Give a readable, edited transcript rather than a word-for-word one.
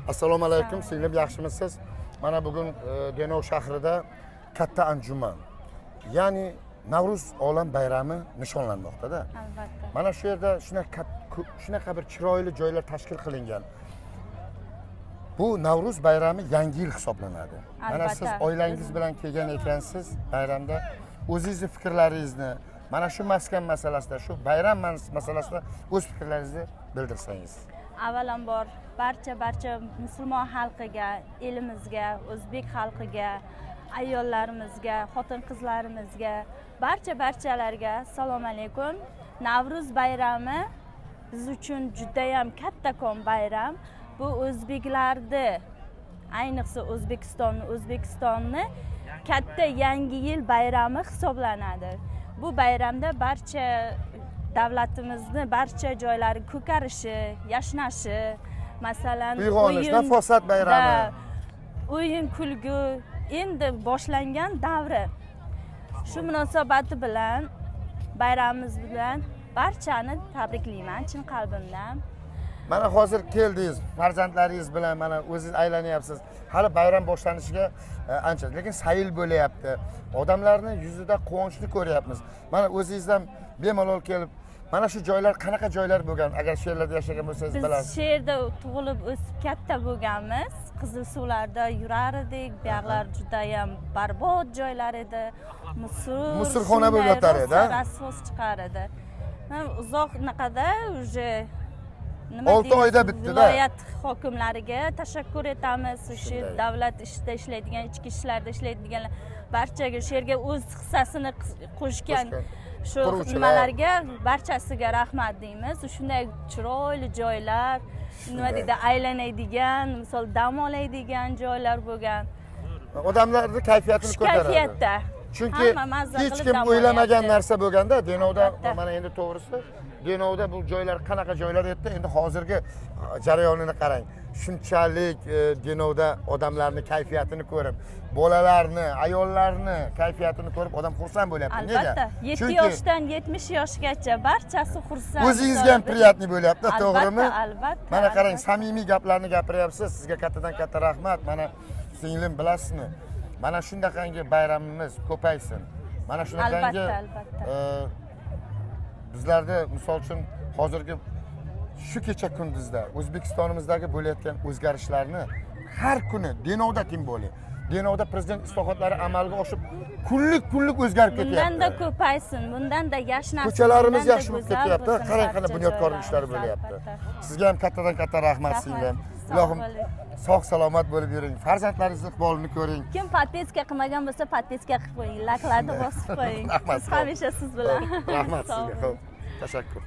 Assalomu alaykum, singlim yaxshimisiz? Mana bugun Denov shahrida katta anjuman, ya'ni Navruz olam bayrami nishonlanmoqda-da. Albatta. Mana shu yerda shunaqa bir chiroyli joylar tashkil qilingan. Bu Navruz bayrami yangi yil hisoblanadi. Mana siz oilangiz bilan kelgan ekansiz bayramda, o'zingizning fikrlaringizni, mana shu maskan masalasida, shu bayram masalasida o'z fikrlaringizni bildirsangiz. Avvalambor barcha musulmon xalqiga, elimizga, o'zbek xalqiga, ayollarimizga, xotin-qizlarimizga, barchalarga assalomu alaykum. Navruz bayrami biz uchun juda ham kattakon bayram. Bu o'zbeklarni, ayniqsa O'zbekistonni katta yangi yil bayrami hisoblanadi. Bu bayramda barcha davlatimizni barcha joylari ko'karishi, yashnashi, masalan, uyg'onish, nafosat bayrami, o'yin kulgu endi boshlangan davri. Shu munosabati bilan bayramimiz bilan barchani tabriklayman chin qalbimdan. Mana hozir keldingiz, farzandlaringiz bilan mana o'zingiz aylanyapsiz. Hali bayram boshlanishiga ancha, lekin sayil bo'layapti. Odamlarning yuzida quvonchni ko'ryapmiz. Mana o'zingizdan bemalol kelib, mana shu joylar qanaqa joylar bo'lgan? Agar shu yerlarda yashagan bo'lsangiz bilasiz. Biz shu yerda tug'ilib o'sib katta bo'lganmiz. Qizil suvlarda yurar edik. Bu yoqlar juda ham barbod joylar edi. Musulxona bo'lib yotar edi. Rasvos chiqar edi. Uzoq naqada uje 6 oyda bitdi-da. Viloyat hokimlariga tashakkur etamiz. Shu davlat ishida ishlaydigan, ichki ishlarda ishlaydiganlar barchaga shu yerga o'z hissasini qo'shgan shu nimalarga barchasiga rahmat deymiz. Shunday chiroyli joylar, nima deydi, aylanadigan, misol dam oladigan joylar bo'lgan. Odamlarning kayfiyatini ko'taradi. Kayfiyatda. Chunki hech kim o'ylamagan narsa bo'lganda, Denovda mana endi to'g'risi Denovda bu joylar qanaqa joylar edi, endi hozirgi jarayonini qarang. Shunchalik Denovda odamlarning kayfiyatini ko'rib, bolalarni, ayollarni kayfiyatini ko'rib odam xursand bo'lyapti. Nega? Albatta, 7 yoshdan 70 yoshgacha barchasi xursand. O'zingizga ham priyatni bo'lyapti, to'g'rimi? Albatta. Mana qarang, samimiy gaplarni gapiryapsiz. Sizga katta rahmat. Mana singlim, bilasizmi? Mana shundaqangi bayramimiz ko'paysin. Mana shunaqangi bizlarda misol uchun hozirgi shu kecha kunduzda O'zbekistonimizdagi bo'layotgan o'zgarishlarni har kuni Denovda tim bo'ling. Denovda prezident islohotlari amalga oshib, kunlik o'zgarib ketyapti. Bundan da ko'paysin, bundan da yashnasin. Ko'chalarimiz yaxshi bo'lib ketyapti. Qarang, bunyodkorlik ishlari bo'lyapti. Sizga ham kattadan rahmat singlim. Ilohim sog' salomat bo'lib yuring. Farzandlaringizni iqbolini ko'ring. Kim podpiska qilmagan bo'lsa, podpiska qilib qo'ying, layklarni bosib qo'ying. Biz hamisha siz bilan. Rahmat sizga. Tashakkur.